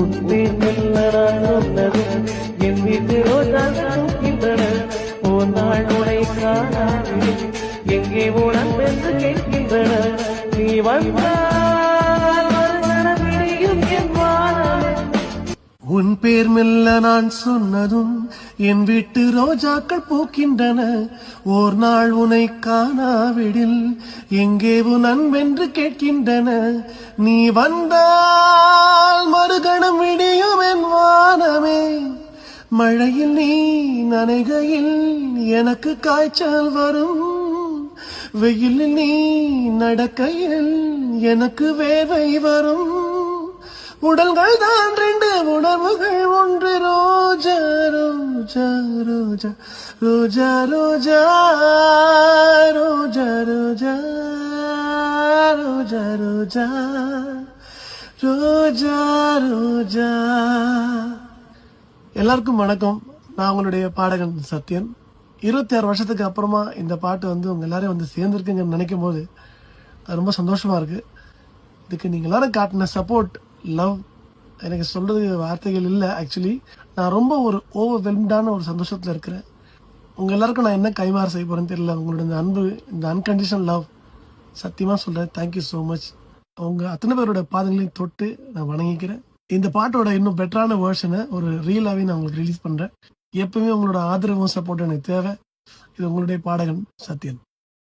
உன் பேர் சொன்னது என் வீட்டு ரோஜாக்கின்றன ஒரு நாள் உனை காணாது எங்கே உடன் என்று கேட்கின்றன நீ வந்தால் மறுகணம் என் வானமே. உன் பேர் மெல்ல நான் சொன்னதும் என் வீட்டு ரோஜாக்கள் பூக்கின்றன ஓர் நாள் உனை காணாவிடில் எங்கே உன் அன்பென்று கேட்கின்றன நீ வந்தால் மறுகணம் விடியும் என் வானமே. மழையில் நீ நனைகையில் எனக்கு காய்ச்சல் வரும் வெயிலில் நீ நடக்கையில் எனக்கு வேர்வை வரும் உடல்கள் தான் ரெண்டு உணர்வுகள் ஒன்று ரோஜா ரோஜா ரோஜா ரோஜா ரோஜா ரோஜா ரோஜா ரோஜா ரோஜா ரோஜா ரோஜா. எல்லாருக்கும் வணக்கம். நான் உங்களுடைய பாடகன் சத்யன். 26 வருஷத்துக்கு அப்புறமா இந்த பாட்டு உங்க எல்லாரையும் சேர்ந்துருக்குங்கன்னு நினைக்கும் போது அது ரொம்ப சந்தோஷமா இருக்கு. இதுக்கு நீங்க எல்லாரும் காட்டின சப்போர்ட், லவ், எனக்கு சொல்றது வார்த்தைகள் இல்லை. ஆக்சுவலி நான் ரொம்ப ஒரு ஓவர்வெல்ம்டான ஒரு சந்தோஷத்துல இருக்கிறேன். உங்க எல்லாருக்கும் நான் என்ன கைமாறு செய்ய போறேன்னு தெரியல. உங்களோட இந்த அன்பு, இந்த அன்கண்டிஷனல் லவ், சத்தியமா சொல்றேன், தேங்க்யூ ஸோ மச். அவங்க அத்தனை பேரோட பாதங்களையும் தொட்டு நான் வணங்கிக்கிறேன். இந்த பாட்டோட இன்னும் பெட்டரான வேர்ஷனை ஒரு ரீலாவே நான் உங்களுக்கு ரிலீஸ் பண்றேன். எப்பவுமே உங்களோட ஆதரவும் சப்போர்ட் எனக்கு தேவை. இது உங்களுடைய பாடகன் சத்யன்.